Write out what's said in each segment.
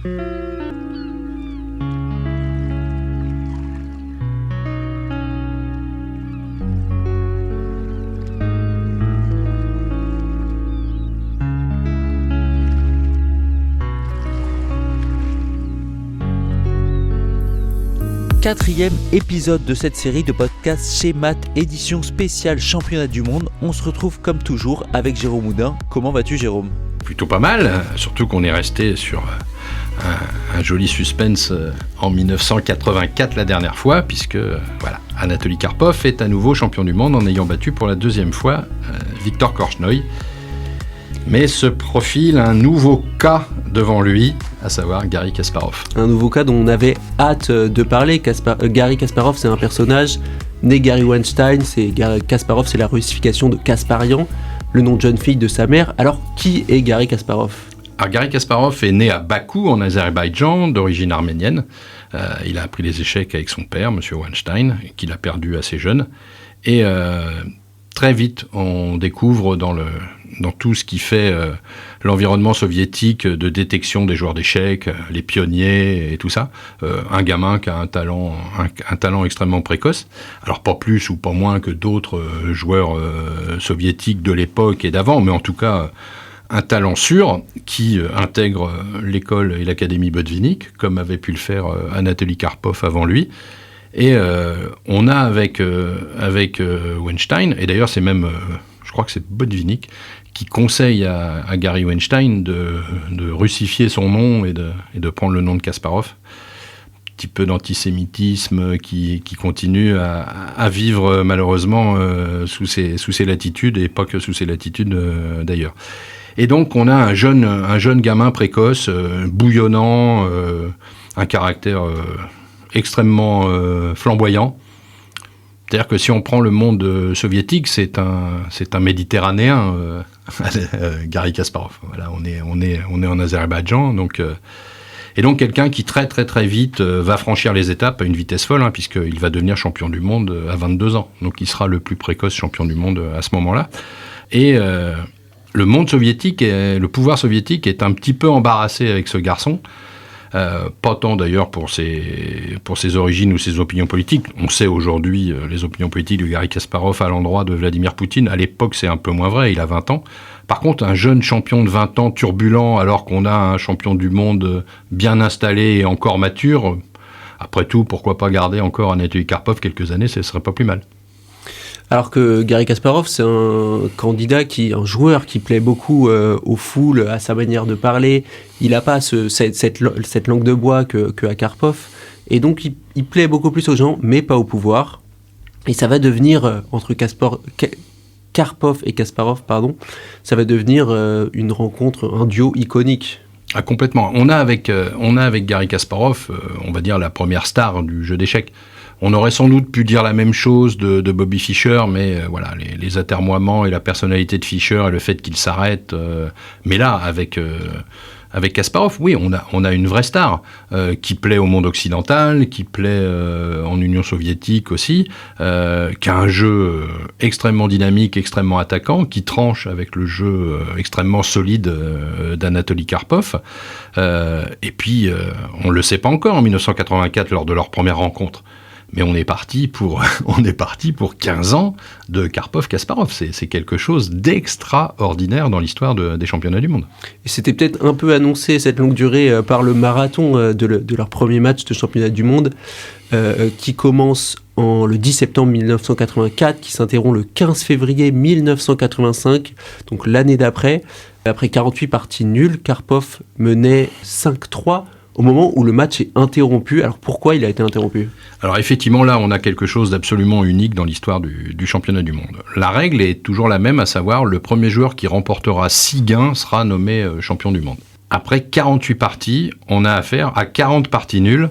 Quatrième épisode de cette série de podcasts chez Math, édition spéciale championnat du monde. On se retrouve comme toujours avec Jérôme Houdin. Comment vas-tu, Jérôme ? Plutôt pas mal, surtout qu'on est resté sur un joli suspense en 1984 la dernière fois, puisque voilà, Anatoly Karpov est à nouveau champion du monde en ayant battu pour la deuxième fois Viktor Korchnoi. Mais se profile un nouveau cas devant lui, à savoir Garry Kasparov. Un nouveau cas dont on avait hâte de parler. Garry Kasparov, c'est un personnage né Gary Weinstein. Kasparov, c'est la russification de Kasparian, le nom de jeune fille de sa mère. Alors, qui est Garry Kasparov ? Alors, Garry Kasparov est né à Bakou, en Azerbaïdjan, d'origine arménienne. Il a appris les échecs avec son père, M. Weinstein, qu'il a perdu assez jeune. Et très vite, on découvre dans tout ce qui fait l'environnement soviétique de détection des joueurs d'échecs, les pionniers et tout ça, un gamin qui a un talent extrêmement précoce. Alors pas plus ou pas moins que d'autres joueurs soviétiques de l'époque et d'avant, mais en tout cas un talent sûr qui intègre l'école et l'académie Botvinnik, comme avait pu le faire Anatoly Karpov avant lui. Et on a avec Weinstein, et d'ailleurs c'est même, je crois que c'est Botvinnik, qui conseille à Gary Weinstein de russifier son nom et de prendre le nom de Kasparov. Un petit peu d'antisémitisme qui continue à vivre malheureusement sous ses latitudes, et pas que sous ses latitudes d'ailleurs. Et donc on a un jeune gamin précoce, bouillonnant, un caractère extrêmement flamboyant. C'est-à-dire que si on prend le monde soviétique, c'est un méditerranéen, Garry Kasparov. Voilà, on est en Azerbaïdjan, et donc quelqu'un qui très très très vite va franchir les étapes à une vitesse folle, puisqu'il va devenir champion du monde à 22 ans. Donc il sera le plus précoce champion du monde à ce moment-là. Et le monde soviétique, le pouvoir soviétique est un petit peu embarrassé avec ce garçon. Pas tant d'ailleurs pour ses origines ou ses opinions politiques. On sait aujourd'hui les opinions politiques de Garry Kasparov à l'endroit de Vladimir Poutine. À l'époque, c'est un peu moins vrai, il a 20 ans. Par contre, un jeune champion de 20 ans turbulent, alors qu'on a un champion du monde bien installé et encore mature, après tout, pourquoi pas garder encore Anatoly Karpov quelques années, ce serait pas plus mal. Alors que Garry Kasparov, c'est un joueur qui plaît beaucoup aux foules, à sa manière de parler. Il n'a pas cette langue de bois que à Karpov. Et donc, il plaît beaucoup plus aux gens, mais pas au pouvoir. Et ça va devenir, entre Karpov et Kasparov, ça va devenir une rencontre, un duo iconique. Ah, complètement. On a avec Garry Kasparov, on va dire la première star du jeu d'échecs. On aurait sans doute pu dire la même chose de Bobby Fischer, mais voilà, les atermoiements et la personnalité de Fischer et le fait qu'il s'arrête. Mais là, avec Kasparov, oui, on a une vraie star qui plaît au monde occidental, qui plaît en Union soviétique aussi, qui a un jeu extrêmement dynamique, extrêmement attaquant, qui tranche avec le jeu extrêmement solide d'Anatoly Karpov. Et puis, on ne le sait pas encore en 1984 lors de leur première rencontre. Mais on est parti pour 15 ans de Karpov-Kasparov. C'est quelque chose d'extraordinaire dans l'histoire des championnats du monde. Et c'était peut-être un peu annoncé, cette longue durée, par le marathon de leur premier match de championnat du monde, qui commence le 10 septembre 1984, qui s'interrompt le 15 février 1985, donc l'année d'après. Après 48 parties nulles, Karpov menait 5-3 au moment où le match est interrompu. Alors pourquoi il a été interrompu ? Alors effectivement, là, on a quelque chose d'absolument unique dans l'histoire du championnat du monde. La règle est toujours la même, à savoir le premier joueur qui remportera 6 gains sera nommé champion du monde. Après 48 parties, on a affaire à 40 parties nulles,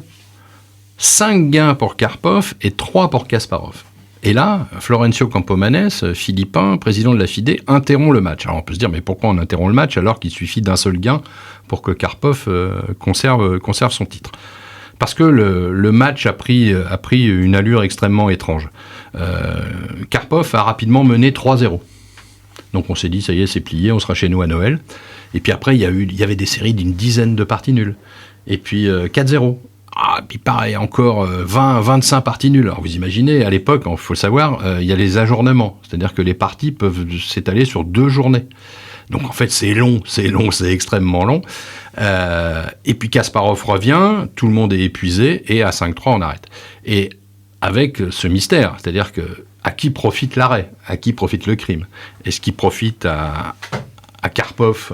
5 gains pour Karpov et 3 pour Kasparov. Et là, Florencio Campomanes, philippin, président de la FIDE, interrompt le match. Alors on peut se dire, mais pourquoi on interrompt le match alors qu'il suffit d'un seul gain pour que Karpov conserve son titre ? Parce que le match a pris une allure extrêmement étrange. Karpov a rapidement mené 3-0. Donc on s'est dit, ça y est, c'est plié, on sera chez nous à Noël. Et puis après, il y avait des séries d'une dizaine de parties nulles. Et puis 4-0. Puis pareil, encore 20-25 parties nulles. Alors vous imaginez, à l'époque, il faut le savoir, il y a les ajournements. C'est-à-dire que les parties peuvent s'étaler sur 2 journées. Donc en fait, c'est long, c'est extrêmement long. Et puis Kasparov revient, tout le monde est épuisé, et à 5-3, on arrête. Et avec ce mystère, c'est-à-dire que à qui profite l'arrêt ? À qui profite le crime ? Est-ce qu'il profite à Karpov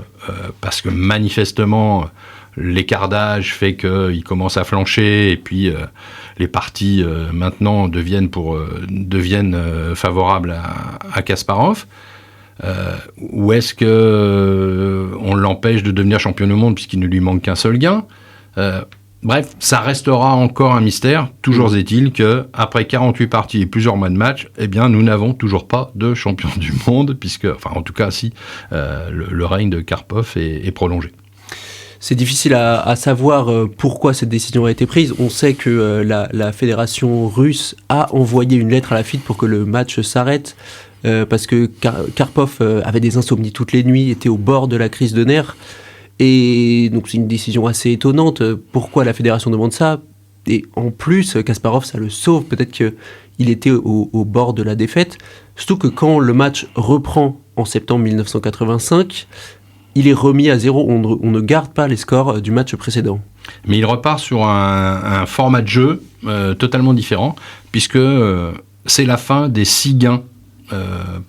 parce que manifestement l'écart d'âge fait qu'il commence à flancher et puis les parties maintenant deviennent favorables à Kasparov, ou est-ce que on l'empêche de devenir champion du monde puisqu'il ne lui manque qu'un seul gain ? Bref, ça restera encore un mystère. Toujours est-il qu'après 48 parties et plusieurs mois de match, eh bien, nous n'avons toujours pas de champion du monde, en tout cas, si le règne de Karpov est prolongé. C'est difficile à savoir pourquoi cette décision a été prise. On sait que la fédération russe a envoyé une lettre à la FIDE pour que le match s'arrête, parce que Karpov avait des insomnies toutes les nuits, était au bord de la crise de nerfs. Et donc c'est une décision assez étonnante. Pourquoi la fédération demande ça ? Et en plus, Kasparov, ça le sauve. Peut-être qu'il était au bord de la défaite. Surtout que quand le match reprend en septembre 1985, il est remis à 0. On ne garde pas les scores du match précédent. Mais il repart sur un format de jeu totalement différent, puisque c'est la fin des 6 gains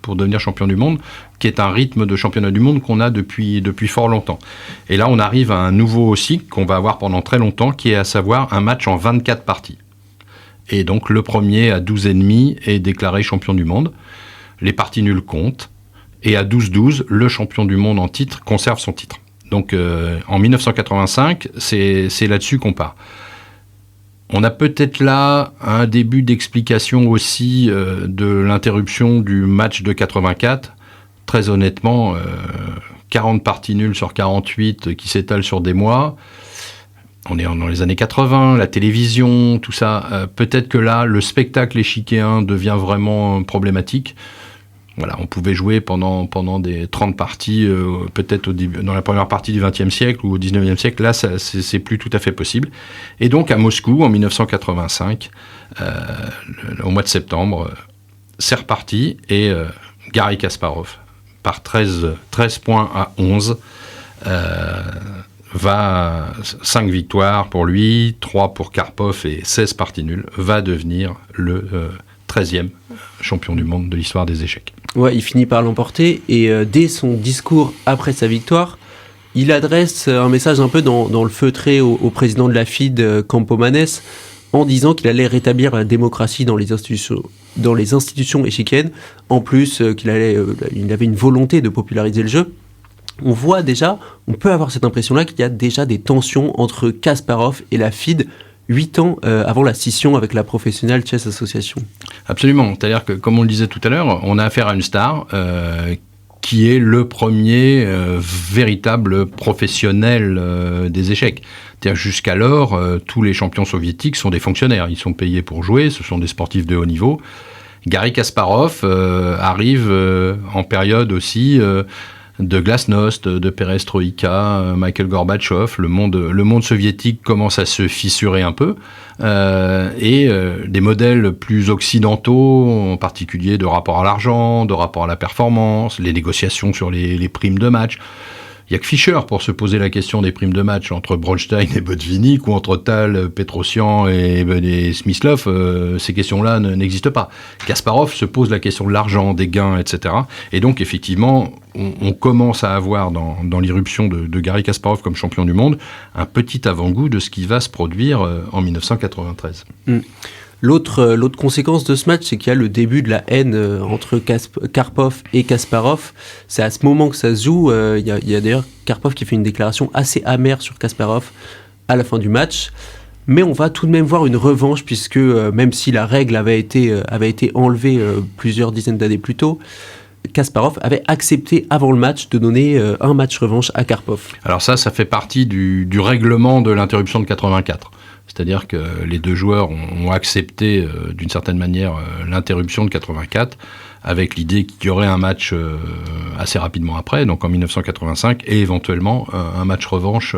pour devenir champion du monde, qui est un rythme de championnat du monde qu'on a depuis fort longtemps. Et là, on arrive à un nouveau cycle qu'on va avoir pendant très longtemps, qui est à savoir un match en 24 parties. Et donc, le premier à 12,5 est déclaré champion du monde. Les parties nulles comptent. Et à 12-12, le champion du monde en titre conserve son titre. Donc, en 1985, c'est là-dessus qu'on part. On a peut-être là un début d'explication aussi de l'interruption du match de 84. Très honnêtement, 40 parties nulles sur 48 qui s'étalent sur des mois. On est dans les années 80, la télévision, tout ça. Peut-être que là, le spectacle échiquéen devient vraiment problématique. Voilà, on pouvait jouer pendant des 30 parties, peut-être dans la première partie du XXe siècle ou au XIXe siècle. Là, c'est plus tout à fait possible. Et donc, à Moscou, en 1985, au mois de septembre, c'est reparti. Et Garry Kasparov, par 13 points à 11, 5 victoires pour lui, 3 pour Karpov et 16 parties nulles, va devenir le 13e champion du monde de l'histoire des échecs. Ouais, il finit par l'emporter et dès son discours après sa victoire, il adresse un message un peu dans le feutré au président de la FIDE, Campomanes, en disant qu'il allait rétablir la démocratie dans les institutions échiquiennes, en plus qu'il avait une volonté de populariser le jeu. On voit déjà, on peut avoir cette impression-là qu'il y a déjà des tensions entre Kasparov et la FIDE 8 ans avant la scission avec la Professional Chess Association. Absolument, c'est-à-dire que, comme on le disait tout à l'heure, on a affaire à une star qui est le premier véritable professionnel des échecs. C'est-à-dire jusqu'alors, tous les champions soviétiques sont des fonctionnaires, ils sont payés pour jouer, ce sont des sportifs de haut niveau. Garry Kasparov arrive en période aussi de glasnost, de perestroïka, Michael Gorbatchev, le monde soviétique commence à se fissurer un peu, et des modèles plus occidentaux, en particulier de rapport à l'argent, de rapport à la performance, les négociations sur les primes de match. Il n'y a que Fischer pour se poser la question des primes de match entre Bronstein et Botvinnik, ou entre Tal, Petrosian et Smyslov. Ces questions-là n'existent pas. Kasparov se pose la question de l'argent, des gains, etc. Et donc, effectivement, on commence à avoir dans l'irruption de Garry Kasparov comme champion du monde un petit avant-goût de ce qui va se produire en 1993. L'autre conséquence de ce match, c'est qu'il y a le début de la haine entre Karpov et Kasparov. C'est à ce moment que ça se joue. Il y a d'ailleurs Karpov qui fait une déclaration assez amère sur Kasparov à la fin du match. Mais on va tout de même voir une revanche, puisque même si la règle avait été enlevée plusieurs dizaines d'années plus tôt, Kasparov avait accepté avant le match de donner un match revanche à Karpov. Alors ça fait partie du règlement de l'interruption de 84. C'est-à-dire que les deux joueurs ont accepté d'une certaine manière l'interruption de 84 avec l'idée qu'il y aurait un match assez rapidement après, donc en 1985, et éventuellement un match revanche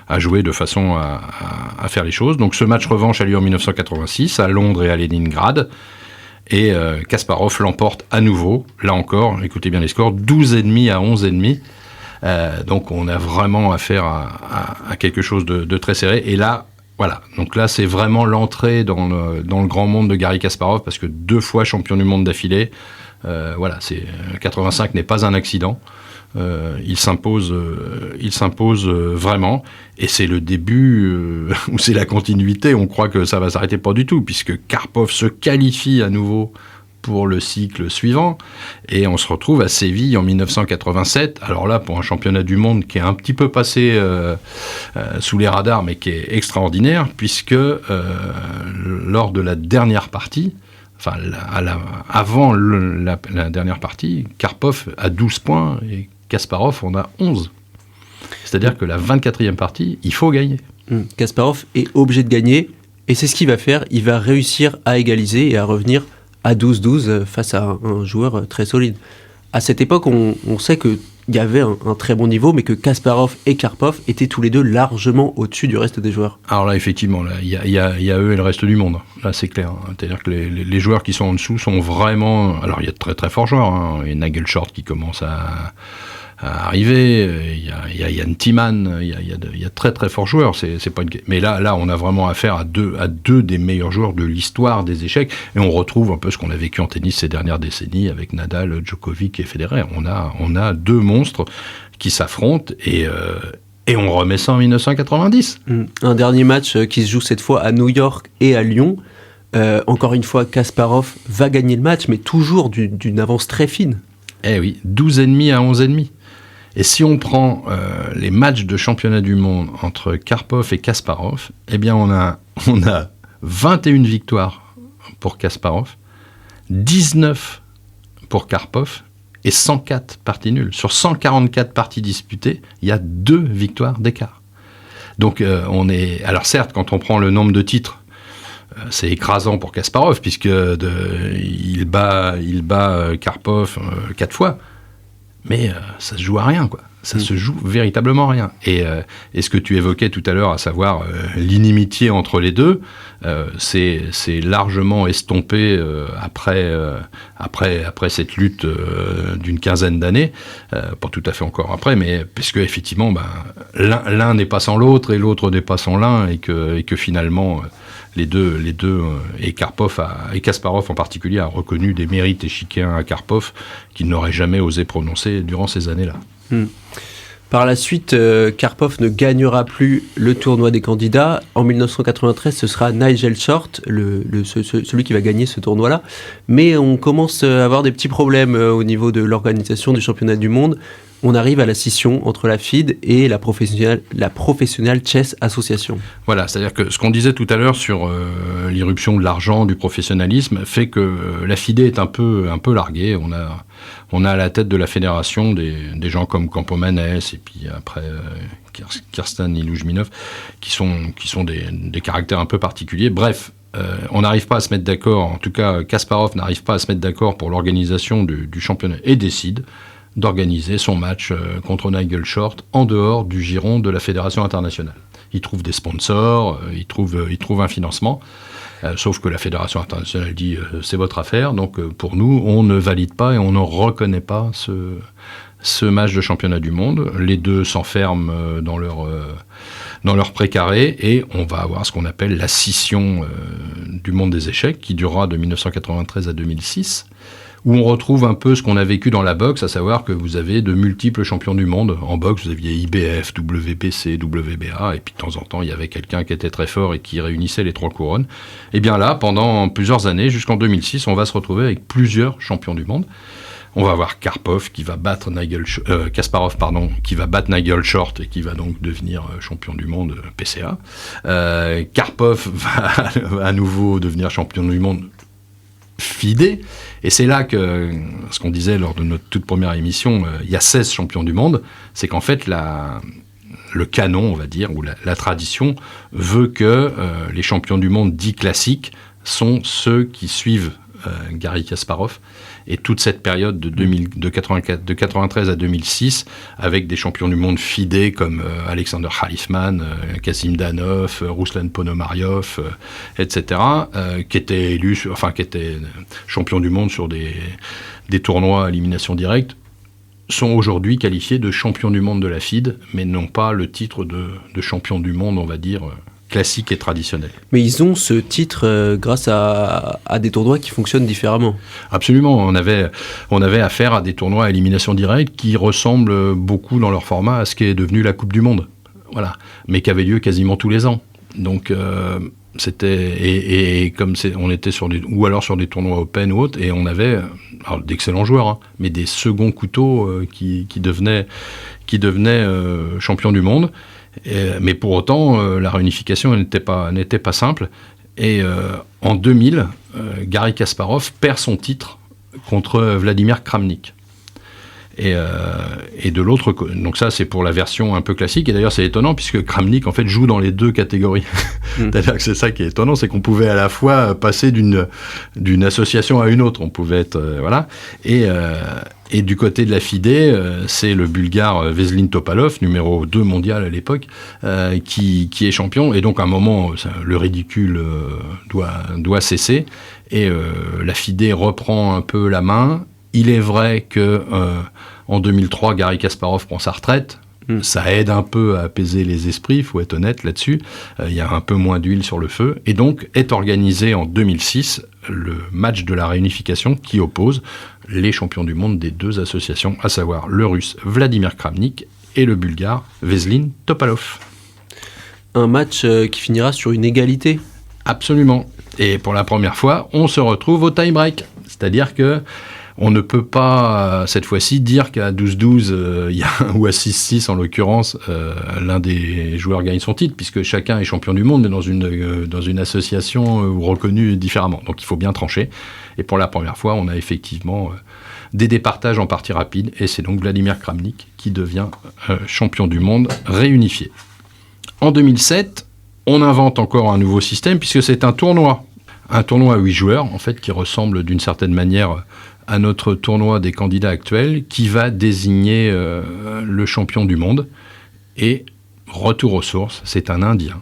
à jouer de façon à faire les choses. Donc ce match revanche a lieu en 1986 à Londres et à Leningrad, et Kasparov l'emporte à nouveau, là encore, écoutez bien les scores, 12,5 à 11,5. Donc on a vraiment affaire à quelque chose de très serré, et là, voilà, donc là c'est vraiment l'entrée dans le grand monde de Garry Kasparov, parce que 2 fois champion du monde d'affilée, 85 n'est pas un accident, il s'impose vraiment, et c'est le début, ou c'est la continuité, on croit que ça va s'arrêter pas du tout, puisque Karpov se qualifie à nouveau pour le cycle suivant, et on se retrouve à Séville en 1987. Alors là, pour un championnat du monde qui est un petit peu passé sous les radars, mais qui est extraordinaire, puisque lors de la dernière partie, avant la dernière partie, Karpov a 12 points et Kasparov en a 11. C'est-à-dire que la 24e partie, il faut gagner. Kasparov est obligé de gagner, et c'est ce qu'il va faire. Il va réussir à égaliser et à revenir à 12-12 face à un joueur très solide. À cette époque, on sait qu'il y avait un très bon niveau, mais que Kasparov et Karpov étaient tous les deux largement au-dessus du reste des joueurs. Alors là, effectivement, il y a eux et le reste du monde. Là, c'est clair. C'est-à-dire que les joueurs qui sont en dessous sont vraiment... Alors, il y a de très très forts joueurs. Il y a Nigel Short qui commence à arriver, il y a Jan Timman, il y a très très forts joueurs, c'est pas une... mais là on a vraiment affaire à deux des meilleurs joueurs de l'histoire des échecs, et on retrouve un peu ce qu'on a vécu en tennis ces dernières décennies avec Nadal, Djokovic et Federer. On a 2 monstres qui s'affrontent, et on remet ça en 1990. Un dernier match qui se joue cette fois à New York et à Lyon. Encore une fois, Kasparov va gagner le match, mais toujours d'une avance très fine. Eh oui, 12,5 à 11,5. Et si on prend les matchs de championnat du monde entre Karpov et Kasparov, eh bien on a 21 victoires pour Kasparov, 19 pour Karpov et 104 parties nulles. Sur 144 parties disputées, il y a 2 victoires d'écart. Donc alors certes, quand on prend le nombre de titres, c'est écrasant pour Kasparov, puisque il bat Karpov 4 fois. Mais ça se joue à rien, quoi. Ça se joue véritablement à rien. Et ce que tu évoquais tout à l'heure, à savoir l'inimitié entre les deux, c'est largement estompé après cette lutte d'une quinzaine d'années, pas tout à fait encore après, mais puisque effectivement, l'un n'est pas sans l'autre et l'autre n'est pas sans l'un, et que finalement les deux et Kasparov en particulier a reconnu des mérites échiquéens à Karpov qu'il n'aurait jamais osé prononcer durant ces années-là. Par la suite, Karpov ne gagnera plus le tournoi des candidats. En 1993, ce sera Nigel Short, celui qui va gagner ce tournoi-là. Mais on commence à avoir des petits problèmes au niveau de l'organisation du championnat du monde. On arrive à la scission entre la FIDE et la Professional Chess Association. Voilà, c'est-à-dire que ce qu'on disait tout à l'heure sur l'irruption de l'argent, du professionnalisme, fait que la FIDE est un peu larguée. On a à la tête de la fédération des gens comme Campomanes et puis après Kirsten Iluzminov qui sont des caractères un peu particuliers. Bref, on n'arrive pas à se mettre d'accord, en tout cas Kasparov n'arrive pas à se mettre d'accord pour l'organisation du championnat et décide d'organiser son match contre Nigel Short en dehors du giron de la Fédération internationale. Il trouve des sponsors, il trouve un financement, sauf que la Fédération internationale dit c'est votre affaire, donc pour nous, on ne valide pas et on ne reconnaît pas ce match de championnat du monde. Les deux s'enferment dans leur précaré, et on va avoir ce qu'on appelle la scission du monde des échecs, qui durera de 1993 à 2006, où on retrouve un peu ce qu'on a vécu dans la boxe, à savoir que vous avez de multiples champions du monde. En boxe, vous aviez IBF, WBC, WBA, et puis de temps en temps, il y avait quelqu'un qui était très fort et qui réunissait les 3 couronnes. Et bien là, pendant plusieurs années, jusqu'en 2006, on va se retrouver avec plusieurs champions du monde. On va avoir Kasparov qui va battre Nigel Short et qui va donc devenir champion du monde PCA. Karpov va à nouveau devenir champion du monde FIDE. Et c'est là que, ce qu'on disait lors de notre toute première émission, il y a 16 champions du monde, c'est qu'en fait le canon, on va dire, ou la tradition veut que les champions du monde dits classiques sont ceux qui suivent Garry Kasparov, et toute cette période de 93 à 2006, avec des champions du monde FIDE comme Alexander Khalisman, Kasim Danov, Ruslan Ponomariov, etc., qui étaient champions du monde sur des tournois à élimination directe, sont aujourd'hui qualifiés de champions du monde de la FIDE, mais n'ont pas le titre de champion du monde, on va dire, classique et traditionnel. Mais ils ont ce titre grâce à des tournois qui fonctionnent différemment. Absolument. On avait affaire à des tournois à élimination directe qui ressemblent beaucoup dans leur format à ce qui est devenu la Coupe du Monde. Voilà. Mais qui avait lieu quasiment tous les ans. Donc, c'était... Et comme on était sur ou alors sur des tournois open ou autres, et on avait d'excellents joueurs, mais des seconds couteaux qui devenaient champions du monde. Mais pour autant, la réunification n'était pas simple. Et en 2000, Garry Kasparov perd son titre contre Vladimir Kramnik. Et de l'autre, donc ça c'est pour la version un peu classique. Et d'ailleurs c'est étonnant puisque Kramnik en fait joue dans les deux catégories. C'est-à-dire que c'est ça qui est étonnant, c'est qu'on pouvait à la fois passer d'une association à une autre. On pouvait être voilà. Et du côté de la FIDE, c'est le Bulgare Veselin Topalov, numéro 2 mondial à l'époque, qui est champion. Et donc à un moment, le ridicule doit cesser. Et la FIDE reprend un peu la main. Il est vrai que en 2003, Garry Kasparov prend sa retraite. Ça aide un peu à apaiser les esprits, il faut être honnête là-dessus. Il y a un peu moins d'huile sur le feu. Et donc est organisé en 2006 le match de la réunification qui oppose les champions du monde des deux associations, à savoir le russe Vladimir Kramnik et le bulgare Veselin Topalov. Un match qui finira sur une égalité. Absolument. Et pour la première fois, on se retrouve au tie-break. C'est-à-dire que on ne peut pas, cette fois-ci, dire qu'à 12-12, ou à 6-6 en l'occurrence, l'un des joueurs gagne son titre, puisque chacun est champion du monde, mais dans une association reconnue différemment. Donc il faut bien trancher. Et pour la première fois, on a effectivement des départages en partie rapide, et c'est donc Vladimir Kramnik qui devient champion du monde réunifié. En 2007, on invente encore un nouveau système, puisque c'est un tournoi à 8 joueurs, en fait, qui ressemble d'une certaine manière à notre tournoi des candidats actuels, qui va désigner le champion du monde. Et retour aux sources, c'est un Indien,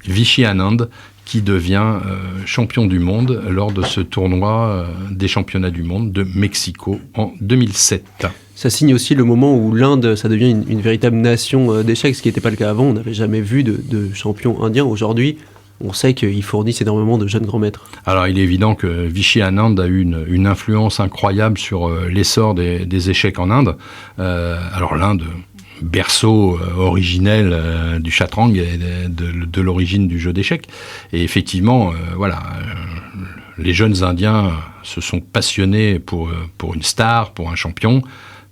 Vishy Anand, qui devient champion du monde lors de ce tournoi des championnats du monde de Mexico en 2007. Ça signe aussi le moment où l'Inde, ça devient une véritable nation d'échecs, ce qui n'était pas le cas avant. On n'avait jamais vu de champion indien. Aujourd'hui, on sait qu'ils fournissent énormément de jeunes grands maîtres. Alors, il est évident que Vishy Anand a eu une influence incroyable sur l'essor des échecs en Inde. Alors, l'Inde, berceau originel du chatrang et de l'origine du jeu d'échecs. Et effectivement, les jeunes Indiens se sont passionnés pour une star, pour un champion.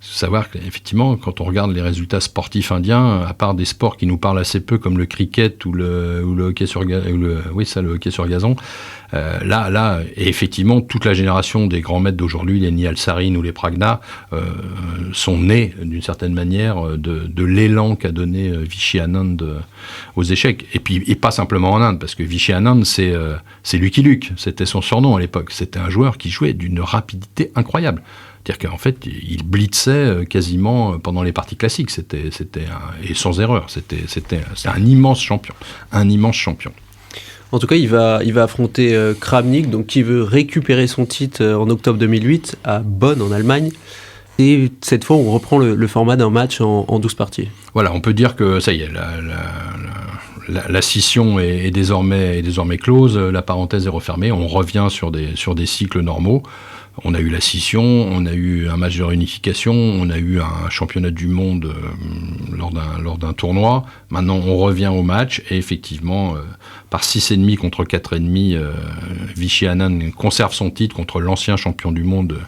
Il faut savoir qu'effectivement, quand on regarde les résultats sportifs indiens, à part des sports qui nous parlent assez peu, comme le cricket ou le hockey sur gazon, et effectivement, toute la génération des grands maîtres d'aujourd'hui, les Nihal Sarin ou les Pragna, sont nés d'une certaine manière de l'élan qu'a donné Vishy Anand aux échecs. Et pas simplement en Inde, parce que Vishy Anand, c'est Lucky Luke, c'était son surnom à l'époque. C'était un joueur qui jouait d'une rapidité incroyable. C'est-à-dire qu'en fait, il blitzait quasiment pendant les parties classiques. Et sans erreur. C'est un immense champion. Un immense champion. En tout cas, il va affronter Kramnik, donc qui veut récupérer son titre en octobre 2008 à Bonn, en Allemagne. Et cette fois, on reprend le format d'un match en 12 parties. Voilà, on peut dire que ça y est, la scission est désormais close, la parenthèse est refermée, on revient sur des cycles normaux. On a eu la scission, on a eu un match de réunification, on a eu un championnat du monde lors d'un tournoi. Maintenant, on revient au match et effectivement, par 6,5 contre 4,5, Vishy Anand conserve son titre contre l'ancien champion du monde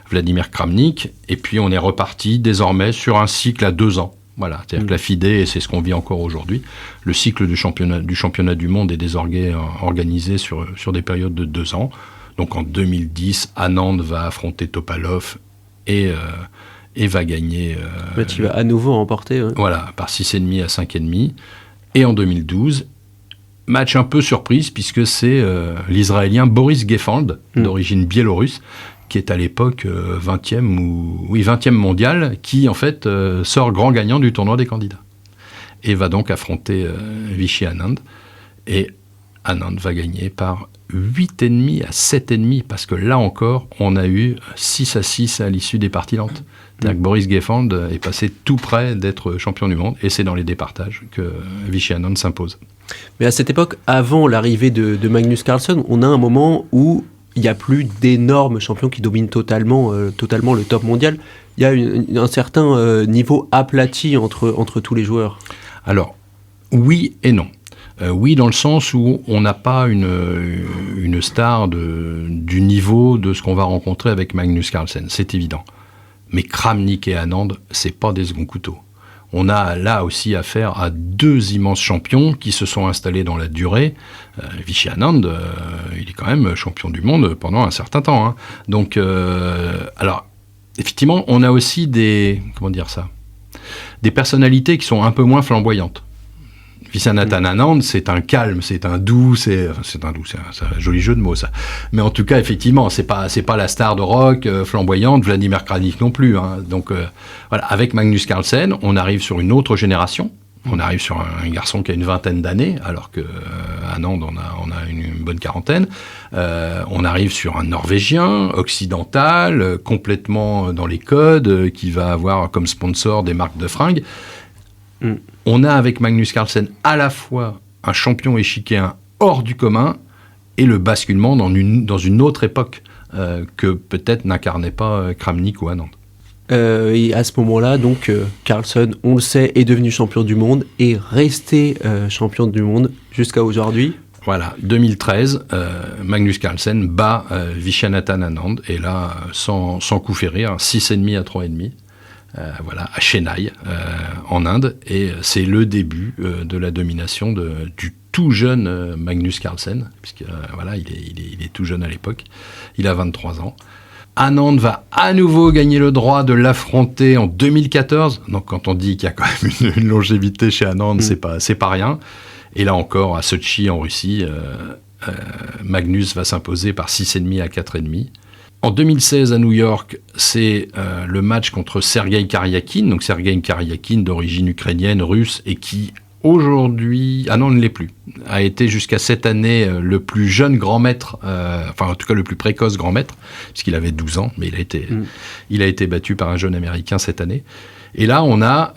Vladimir Kramnik. Et puis, on est reparti désormais sur un cycle à 2 ans. Voilà, c'est-à-dire que la FIDE, et c'est ce qu'on vit encore aujourd'hui, le cycle du championnat du monde est désormais organisé sur des périodes de 2 ans. Donc en 2010, Anand va affronter Topalov et va gagner... tu vas à nouveau remporter. Ouais. Voilà, par 6,5 à 5,5. Et en 2012, Match un peu surprise, puisque c'est l'Israélien Boris Gefald, d'origine biélorusse, qui est à l'époque 20e mondial, qui en fait sort grand gagnant du tournoi des candidats. Et va donc affronter Vishy Anand. Et Anand va gagner par 8,5 à 7,5, parce que là encore, on a eu 6-6 à l'issue des parties lentes. C'est-à-dire que Boris Gefald est passé tout près d'être champion du monde, et c'est dans les départages que Vishy Anand s'impose. Mais à cette époque, avant l'arrivée de Magnus Carlsen, on a un moment où il n'y a plus d'énormes champions qui dominent totalement le top mondial. Il y a un certain niveau aplati entre tous les joueurs. Alors, oui et non. Oui, dans le sens où on n'a pas une star du niveau de ce qu'on va rencontrer avec Magnus Carlsen, c'est évident. Mais Kramnik et Anand, c'est pas des seconds couteaux. On a là aussi affaire à deux immenses champions qui se sont installés dans la durée. Vishy Anand, il est quand même champion du monde pendant un certain temps. Hein. Donc, alors, effectivement, on a aussi des personnalités qui sont un peu moins flamboyantes. Viswanathan Anand, c'est un calme, c'est un joli jeu de mots ça. Mais en tout cas, effectivement, c'est pas la star de rock flamboyante, Vladimir Kramnik non plus. Hein. Donc voilà, avec Magnus Carlsen, on arrive sur une autre génération. On arrive sur un garçon qui a une vingtaine d'années, alors que Anand, on a une bonne quarantaine. On arrive sur un Norvégien, occidental, complètement dans les codes, qui va avoir comme sponsor des marques de fringues. On a avec Magnus Carlsen à la fois un champion échiquéen hors du commun et le basculement dans une autre époque que peut-être n'incarnait pas Kramnik ou Anand. Et à ce moment-là, donc, Carlsen, on le sait, est devenu champion du monde et resté champion du monde jusqu'à aujourd'hui. Voilà, 2013, Magnus Carlsen bat Viswanathan Anand, et là, sans coup férir, 6,5 à 3,5. Voilà, à Chennai, en Inde, et c'est le début de la domination du tout jeune Magnus Carlsen, puisque voilà, il est tout jeune à l'époque, il a 23 ans. Anand va à nouveau gagner le droit de l'affronter en 2014, donc quand on dit qu'il y a quand même une longévité chez Anand, c'est pas rien, et là encore, à Sochi en Russie, Magnus va s'imposer par 6,5 à 4,5. En 2016, à New York, c'est le match contre Sergueï Karyakin. Donc Sergueï Karyakin, d'origine ukrainienne, russe, et qui, aujourd'hui... Ah non, ne l'est plus. A été jusqu'à cette année le plus jeune grand maître, enfin en tout cas le plus précoce grand maître, puisqu'il avait 12 ans, mais il a été battu par un jeune Américain cette année. Et là, on a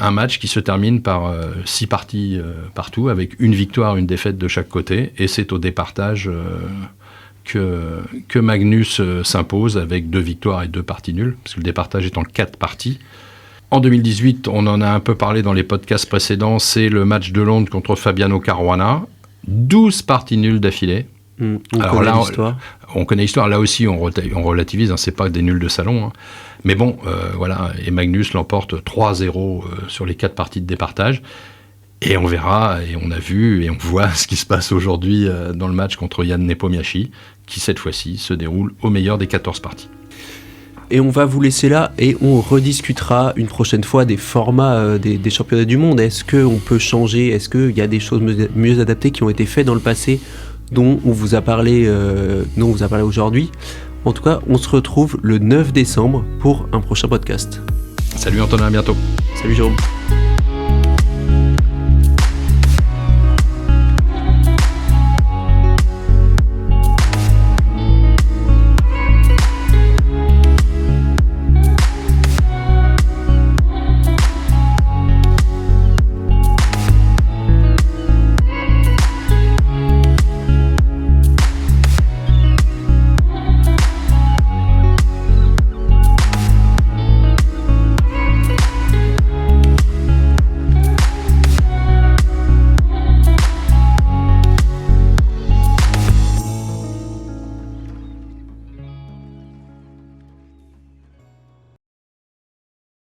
un match qui se termine par 6 parties partout, avec une victoire, une défaite de chaque côté, et c'est au départage... que Magnus s'impose avec 2 victoires et 2 parties nulles, parce que le départage est en 4 parties. En 2018, on en a un peu parlé dans les podcasts précédents, c'est le match de Londres contre Fabiano Caruana, 12 parties nulles d'affilée. On connaît l'histoire. On connaît l'histoire, là aussi on relativise, hein, c'est pas des nuls de salon. Hein. Mais bon, voilà, et Magnus l'emporte 3-0 sur les 4 parties de départage. Et on verra, et on a vu, et on voit ce qui se passe aujourd'hui dans le match contre Jan Nepomniachtchi, qui cette fois-ci se déroule au meilleur des 14 parties. Et on va vous laisser là, et on rediscutera une prochaine fois des formats des championnats du monde. Est-ce qu'on peut changer ? Est-ce qu'il y a des choses mieux adaptées qui ont été faites dans le passé, dont on vous a parlé aujourd'hui ? En tout cas, on se retrouve le 9 décembre pour un prochain podcast. Salut Antonin, à bientôt. Salut Jérôme.